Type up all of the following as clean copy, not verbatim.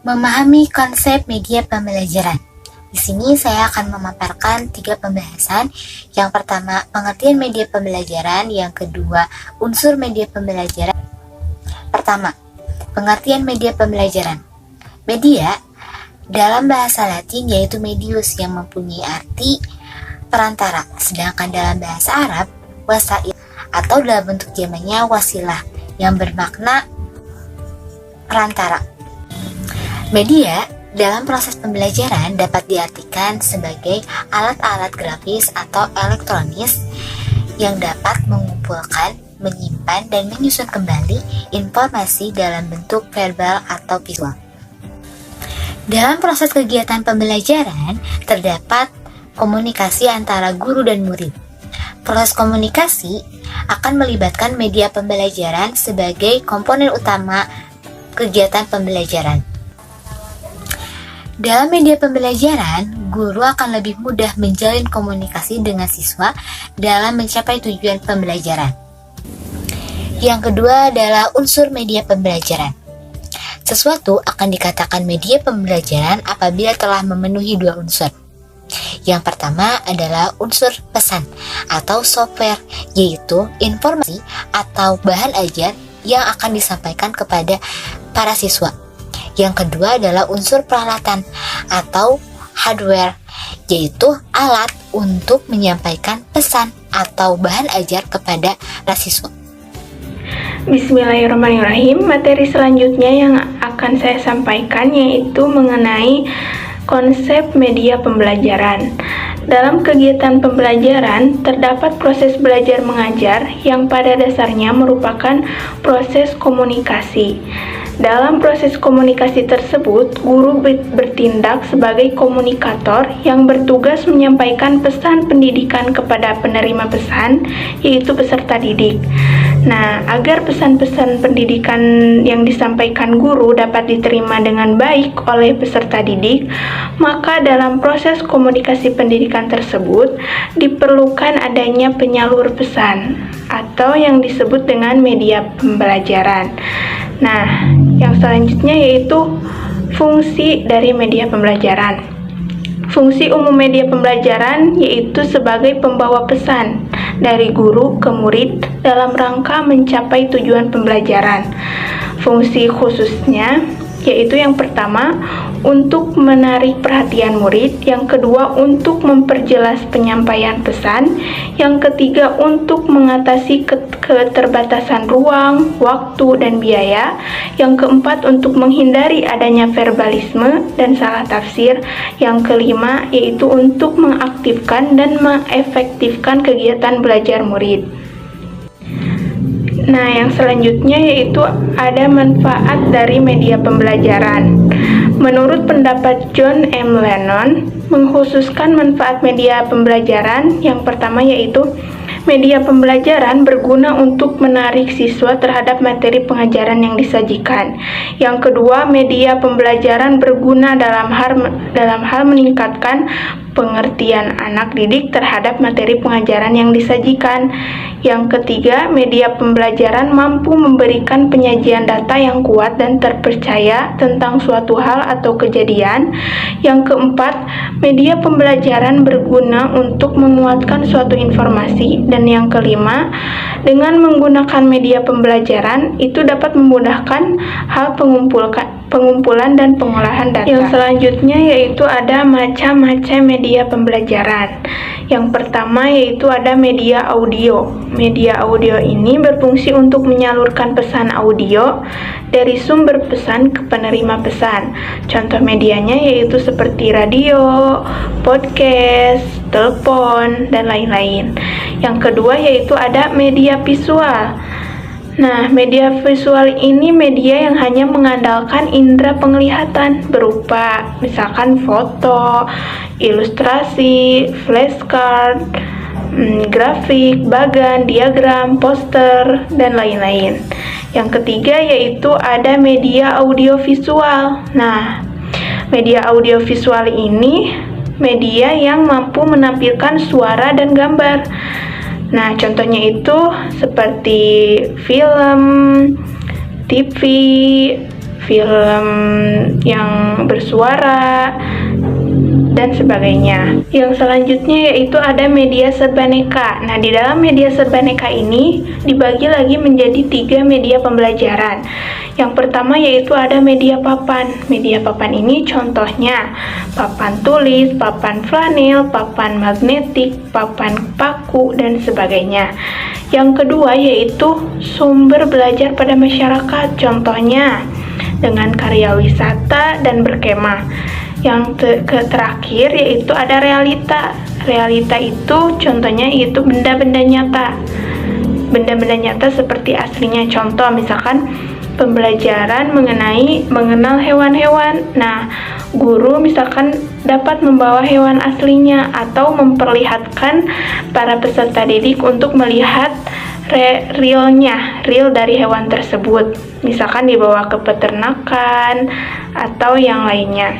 Memahami konsep media pembelajaran. Di sini saya akan memaparkan 3 pembahasan. Yang pertama, pengertian media pembelajaran. Yang kedua, unsur media pembelajaran. Pertama, pengertian media pembelajaran. Media dalam bahasa Latin yaitu medius yang mempunyai arti perantara, sedangkan dalam bahasa Arab wasail atau dalam bentuk jamaknya wasilah yang bermakna perantara. Media dalam proses pembelajaran dapat diartikan sebagai alat-alat grafis atau elektronis yang dapat mengumpulkan, menyimpan, dan menyusun kembali informasi dalam bentuk verbal atau visual. Dalam proses kegiatan pembelajaran terdapat komunikasi antara guru dan murid. Proses komunikasi akan melibatkan media pembelajaran sebagai komponen utama kegiatan pembelajaran. Dalam media pembelajaran, guru akan lebih mudah menjalin komunikasi dengan siswa dalam mencapai tujuan pembelajaran. Yang kedua adalah unsur media pembelajaran. Sesuatu akan dikatakan media pembelajaran apabila telah memenuhi 2 unsur. Yang pertama adalah unsur pesan atau software, yaitu informasi atau bahan ajar yang akan disampaikan kepada para siswa. Yang kedua adalah unsur peralatan atau hardware, yaitu alat untuk menyampaikan pesan atau bahan ajar kepada para siswa. Bismillahirrahmanirrahim. Materi selanjutnya yang akan saya sampaikan yaitu mengenai konsep media pembelajaran. Dalam kegiatan pembelajaran terdapat proses belajar mengajar yang pada dasarnya merupakan proses komunikasi. Dalam proses komunikasi tersebut, guru bertindak sebagai komunikator yang bertugas menyampaikan pesan pendidikan kepada penerima pesan, yaitu peserta didik. Nah, agar pesan-pesan pendidikan yang disampaikan guru dapat diterima dengan baik oleh peserta didik, maka dalam proses komunikasi pendidikan tersebut diperlukan adanya penyalur pesan atau yang disebut dengan media pembelajaran. Nah, yang selanjutnya yaitu fungsi dari media pembelajaran. Fungsi umum media pembelajaran yaitu sebagai pembawa pesan dari guru ke murid dalam rangka mencapai tujuan pembelajaran. Fungsi khususnya yaitu yang pertama untuk menarik perhatian murid, yang kedua untuk memperjelas penyampaian pesan, yang ketiga untuk mengatasi keterbatasan ruang, waktu, dan biaya, yang keempat untuk menghindari adanya verbalisme dan salah tafsir, yang kelima yaitu untuk mengaktifkan dan mengefektifkan kegiatan belajar murid. Nah, yang selanjutnya yaitu ada manfaat dari media pembelajaran. Menurut pendapat John M. Lennon, mengkhususkan manfaat media pembelajaran, yang pertama yaitu media pembelajaran berguna untuk menarik siswa terhadap materi pengajaran yang disajikan. Yang kedua, media pembelajaran berguna dalam hal meningkatkan pengertian anak didik terhadap materi pengajaran yang disajikan. Yang ketiga, media pembelajaran mampu memberikan penyajian data yang kuat dan terpercaya tentang suatu hal atau kejadian. Yang keempat, media pembelajaran berguna untuk menguatkan suatu informasi. Dan yang kelima, dengan menggunakan media pembelajaran itu dapat memudahkan hal pengumpulan dan pengolahan data. Yang selanjutnya yaitu ada macam-macam media pembelajaran. Yang pertama yaitu ada media audio. Media audio ini berfungsi untuk menyalurkan pesan audio dari sumber pesan ke penerima pesan. Contoh medianya yaitu seperti radio, podcast, telepon, dan lain-lain. Yang kedua yaitu ada media visual. Nah, media visual ini media yang hanya mengandalkan indera penglihatan berupa misalkan foto, ilustrasi, flashcard, grafik, bagan, diagram, poster, dan lain-lain. Yang ketiga yaitu ada media audiovisual. Nah, media audiovisual ini media yang mampu menampilkan suara dan gambar. Nah, contohnya itu seperti film, TV, film yang bersuara, dan sebagainya. Yang selanjutnya yaitu ada media serbaneka. Nah, di dalam media serbaneka ini dibagi lagi menjadi 3 media pembelajaran. Yang pertama yaitu ada media papan. Media papan ini contohnya papan tulis, papan flanel, papan magnetik, papan paku, dan sebagainya. Yang kedua yaitu sumber belajar pada masyarakat, contohnya dengan karya wisata dan berkemah. Yang terakhir yaitu ada realita. Realita itu contohnya yaitu benda-benda nyata. Benda-benda nyata seperti aslinya. Contoh misalkan pembelajaran mengenal hewan-hewan. Nah, guru misalkan dapat membawa hewan aslinya atau memperlihatkan para peserta didik untuk melihat real dari hewan tersebut. Misalkan dibawa ke peternakan atau yang lainnya.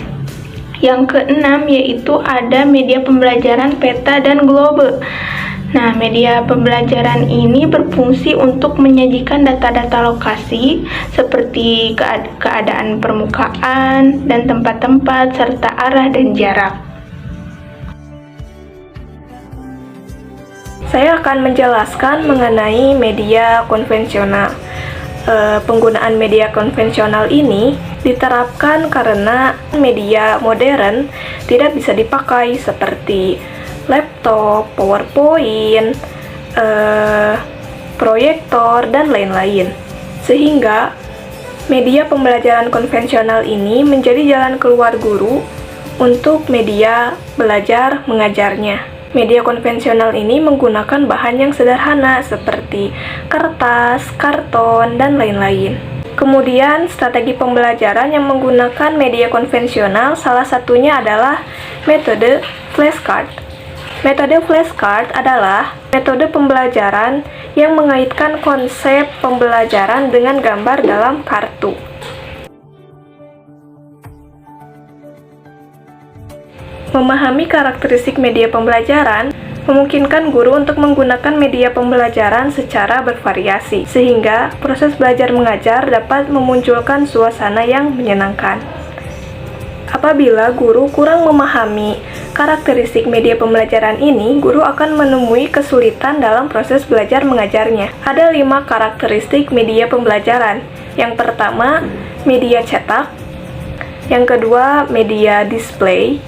Yang keenam yaitu ada media pembelajaran peta dan globe. Nah, media pembelajaran ini berfungsi untuk menyajikan data-data lokasi seperti keadaan permukaan dan tempat-tempat serta arah dan jarak. Saya akan menjelaskan mengenai media konvensional. Penggunaan media konvensional ini diterapkan karena media modern tidak bisa dipakai seperti laptop, PowerPoint, proyektor, dan lain-lain. Sehingga media pembelajaran konvensional ini menjadi jalan keluar guru untuk media belajar mengajarnya. Media konvensional ini menggunakan bahan yang sederhana seperti kertas, karton, dan lain-lain. Kemudian, strategi pembelajaran yang menggunakan media konvensional salah satunya adalah metode flashcard. Metode flashcard adalah metode pembelajaran yang mengaitkan konsep pembelajaran dengan gambar dalam kartu. Memahami karakteristik media pembelajaran memungkinkan guru untuk menggunakan media pembelajaran secara bervariasi, sehingga proses belajar mengajar dapat memunculkan suasana yang menyenangkan. Apabila guru kurang memahami karakteristik media pembelajaran ini, guru akan menemui kesulitan dalam proses belajar mengajarnya. Ada 5 karakteristik media pembelajaran. Yang pertama, media cetak. Yang kedua, media display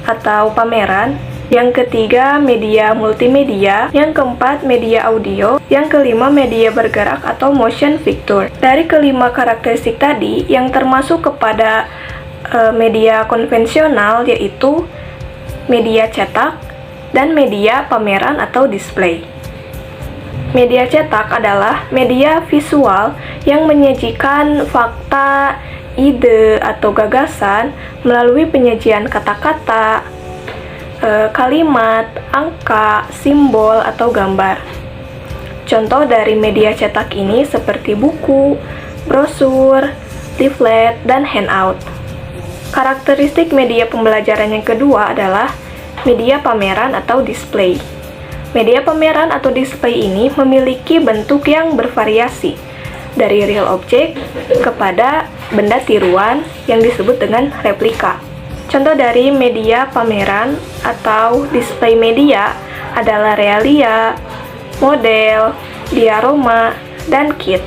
atau pameran. Yang ketiga, media multimedia. Yang keempat, media audio. Yang kelima, media bergerak atau motion picture. Dari kelima karakteristik tadi, yang termasuk kepada media konvensional yaitu media cetak dan media pameran atau display. Media cetak adalah media visual yang menyajikan fakta, ide, atau gagasan melalui penyajian kata-kata, kalimat, angka, simbol, atau gambar. Contoh dari media cetak ini seperti buku, brosur, leaflet, dan handout. Karakteristik media pembelajaran yang kedua adalah media pameran atau display. Media pameran atau display ini memiliki bentuk yang bervariasi, dari real object kepada benda tiruan yang disebut dengan replika. Contoh dari media pameran atau display media adalah realia, model, diorama, dan kit.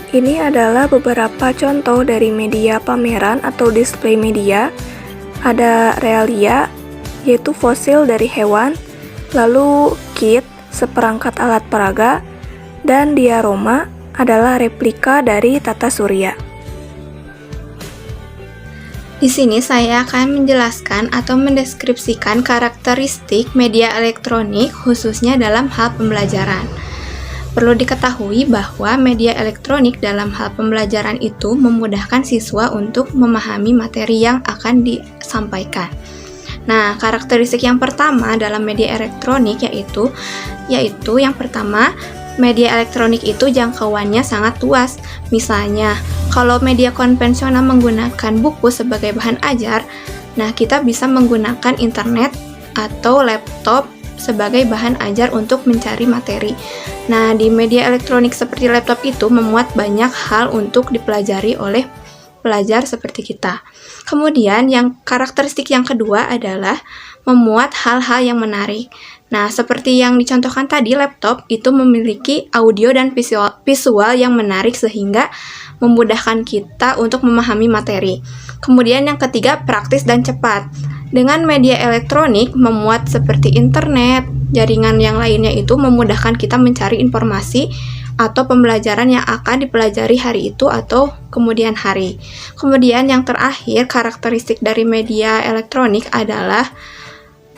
Ini adalah beberapa contoh dari media pameran atau display media. Ada realia, yaitu fosil dari hewan, lalu kit, seperangkat alat peraga, dan diorama adalah replika dari tata surya. Di sini saya akan menjelaskan atau mendeskripsikan karakteristik media elektronik khususnya dalam hal pembelajaran. Perlu diketahui bahwa media elektronik dalam hal pembelajaran itu memudahkan siswa untuk memahami materi yang akan disampaikan. Nah, karakteristik yang pertama dalam media elektronik yaitu yang pertama, media elektronik itu jangkauannya sangat luas. Misalnya, kalau media konvensional menggunakan buku sebagai bahan ajar, nah kita bisa menggunakan internet atau laptop sebagai bahan ajar untuk mencari materi. Nah, di media elektronik seperti laptop itu memuat banyak hal untuk dipelajari oleh pelajar seperti kita. Kemudian yang karakteristik yang kedua adalah memuat hal-hal yang menarik. Nah, seperti yang dicontohkan tadi, laptop itu memiliki audio dan visual yang menarik sehingga memudahkan kita untuk memahami materi. Kemudian yang ketiga, praktis dan cepat. Dengan media elektronik memuat seperti internet, jaringan yang lainnya itu memudahkan kita mencari informasi atau pembelajaran yang akan dipelajari hari itu atau kemudian hari. Kemudian yang terakhir, karakteristik dari media elektronik adalah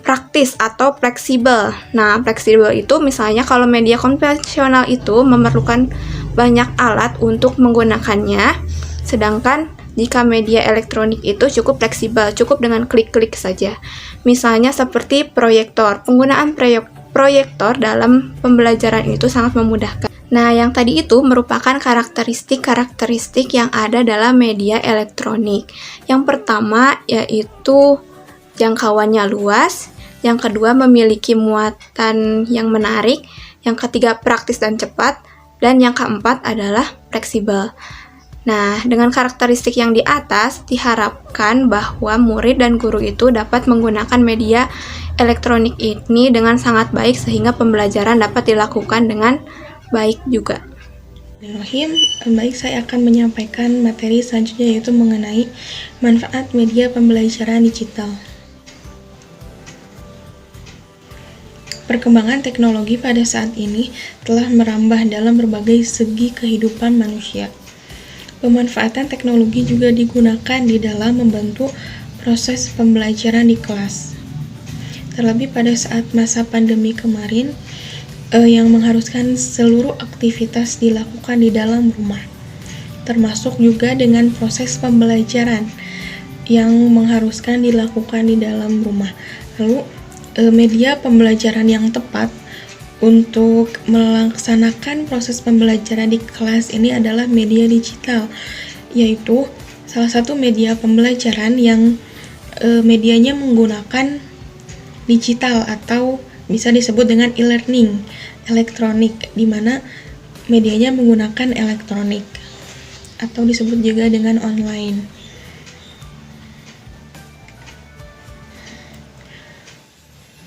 praktis atau fleksibel. Nah, fleksibel itu misalnya kalau media konvensional itu memerlukan banyak alat untuk menggunakannya, sedangkan jika media elektronik itu cukup fleksibel, cukup dengan klik-klik saja. Misalnya seperti proyektor. Penggunaan proyektor dalam pembelajaran itu sangat memudahkan. Nah, yang tadi itu merupakan karakteristik yang ada dalam media elektronik. Yang pertama yaitu jangkauannya luas, yang kedua memiliki muatan yang menarik, yang ketiga praktis dan cepat, dan yang keempat adalah fleksibel. Nah, dengan karakteristik yang di atas, diharapkan bahwa murid dan guru itu dapat menggunakan media elektronik ini dengan sangat baik sehingga pembelajaran dapat dilakukan dengan baik juga. Baik, saya akan menyampaikan materi selanjutnya yaitu mengenai manfaat media pembelajaran digital. Perkembangan teknologi pada saat ini telah merambah dalam berbagai segi kehidupan manusia. Pemanfaatan teknologi juga digunakan di dalam membantu proses pembelajaran di kelas. Terlebih pada saat masa pandemi kemarin, yang mengharuskan seluruh aktivitas dilakukan di dalam rumah, termasuk juga dengan proses pembelajaran yang mengharuskan dilakukan di dalam rumah. Lalu, media pembelajaran yang tepat untuk melaksanakan proses pembelajaran di kelas ini adalah media digital, yaitu salah satu media pembelajaran yang medianya menggunakan digital atau bisa disebut dengan e-learning elektronik, di mana medianya menggunakan elektronik atau disebut juga dengan online.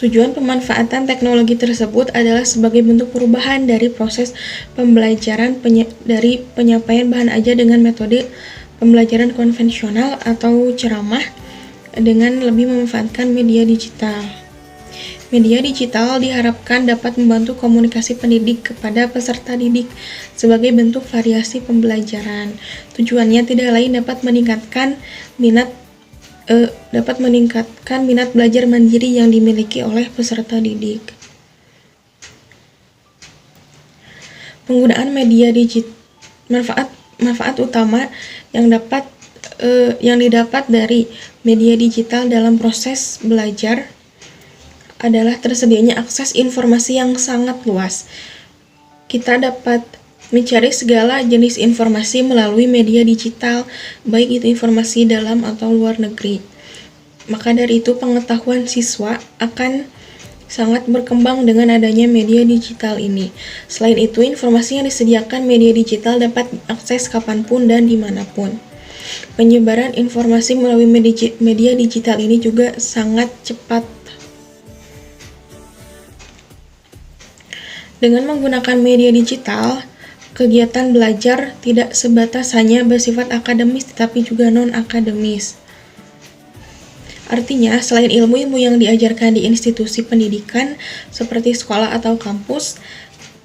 Tujuan pemanfaatan teknologi tersebut adalah sebagai bentuk perubahan dari proses pembelajaran dari penyampaian bahan ajar dengan metode pembelajaran konvensional atau ceramah dengan lebih memanfaatkan media digital. Media digital diharapkan dapat membantu komunikasi pendidik kepada peserta didik sebagai bentuk variasi pembelajaran. Tujuannya tidak lain dapat meningkatkan minat belajar mandiri yang dimiliki oleh peserta didik. Penggunaan media digital, manfaat utama yang didapat dari media digital dalam proses belajar adalah tersedianya akses informasi yang sangat luas. Kita dapat mencari segala jenis informasi melalui media digital, baik itu informasi dalam atau luar negeri. Maka dari itu pengetahuan siswa akan sangat berkembang dengan adanya media digital ini. Selain itu, informasi yang disediakan media digital dapat diakses kapanpun dan dimanapun. Penyebaran informasi melalui media digital ini juga sangat cepat. Dengan menggunakan media digital, kegiatan belajar tidak sebatas hanya bersifat akademis tetapi juga non-akademis. Artinya, selain ilmu-ilmu yang diajarkan di institusi pendidikan seperti sekolah atau kampus,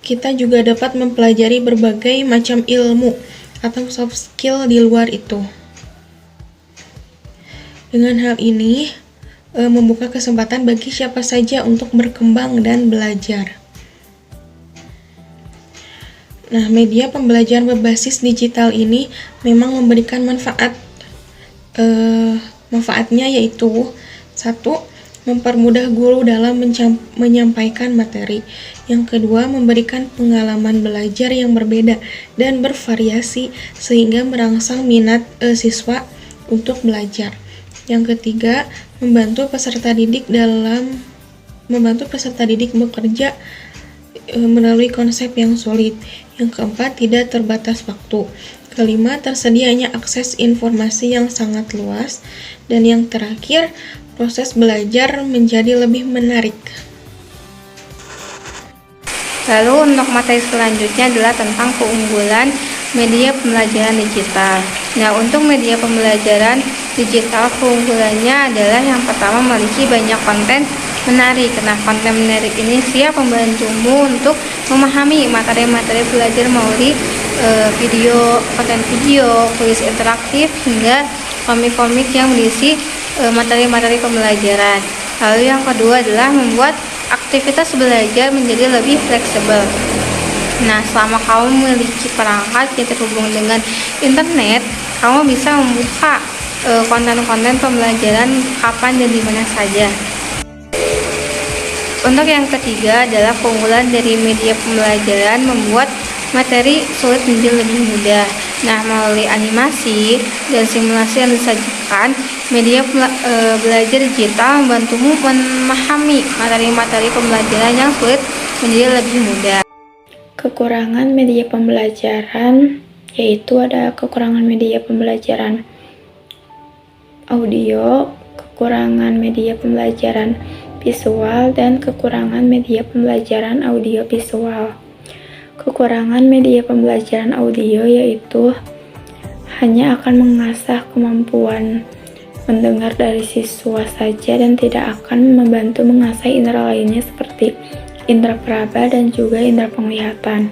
kita juga dapat mempelajari berbagai macam ilmu atau soft skill di luar itu. Dengan hal ini, membuka kesempatan bagi siapa saja untuk berkembang dan belajar. Nah, media pembelajaran berbasis digital ini memang memberikan manfaatnya yaitu 1. Mempermudah guru dalam menyampaikan materi. Yang kedua, memberikan pengalaman belajar yang berbeda dan bervariasi sehingga merangsang minat siswa untuk belajar. Yang ketiga, membantu peserta didik bekerja melalui konsep yang sulit. Yang keempat, tidak terbatas waktu. Kelima, tersedianya akses informasi yang sangat luas. Dan yang terakhir, proses belajar menjadi lebih menarik. Lalu untuk materi selanjutnya adalah tentang keunggulan media pembelajaran digital. Nah, untuk media pembelajaran digital keunggulannya adalah yang pertama memiliki banyak konten menarik. Nah, konten menarik ini siap membantumu untuk memahami materi-materi belajar melalui konten video, kuis interaktif, hingga komik-komik yang berisi materi-materi pembelajaran. Lalu yang kedua adalah membuat aktivitas belajar menjadi lebih fleksibel. Nah, selama kamu memiliki perangkat yang terhubung dengan internet, kamu bisa membuka konten-konten pembelajaran kapan dan di mana saja. Untuk yang ketiga adalah keunggulan dari media pembelajaran membuat materi sulit menjadi lebih mudah. Nah, melalui animasi dan simulasi yang disajikan, media belajar digital membantumu memahami materi-materi pembelajaran yang sulit menjadi lebih mudah. Kekurangan media pembelajaran yaitu ada kekurangan media pembelajaran audio, kekurangan media pembelajaran visual, dan kekurangan media pembelajaran audio visual. Kekurangan media pembelajaran audio yaitu hanya akan mengasah kemampuan mendengar dari siswa saja dan tidak akan membantu mengasah indera lainnya seperti indera peraba dan juga indera penglihatan.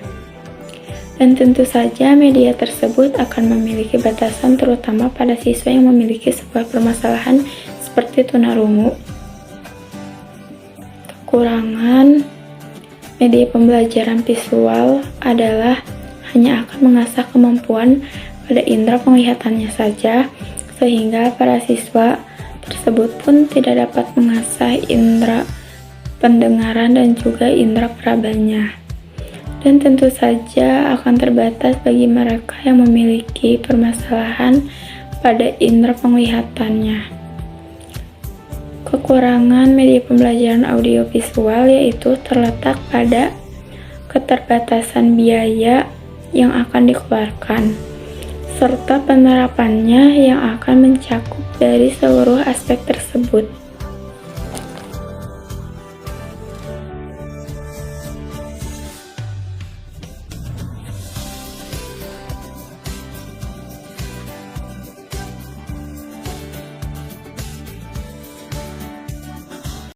Dan tentu saja media tersebut akan memiliki batasan terutama pada siswa yang memiliki sebuah permasalahan seperti tunarungu. Kekurangan media pembelajaran visual adalah hanya akan mengasah kemampuan pada indera penglihatannya saja, sehingga para siswa tersebut pun tidak dapat mengasah indera pendengaran dan juga indera perabanya. Dan tentu saja akan terbatas bagi mereka yang memiliki permasalahan pada indera penglihatannya. Kekurangan media pembelajaran audiovisual yaitu terletak pada keterbatasan biaya yang akan dikeluarkan, serta penerapannya yang akan mencakup dari seluruh aspek tersebut.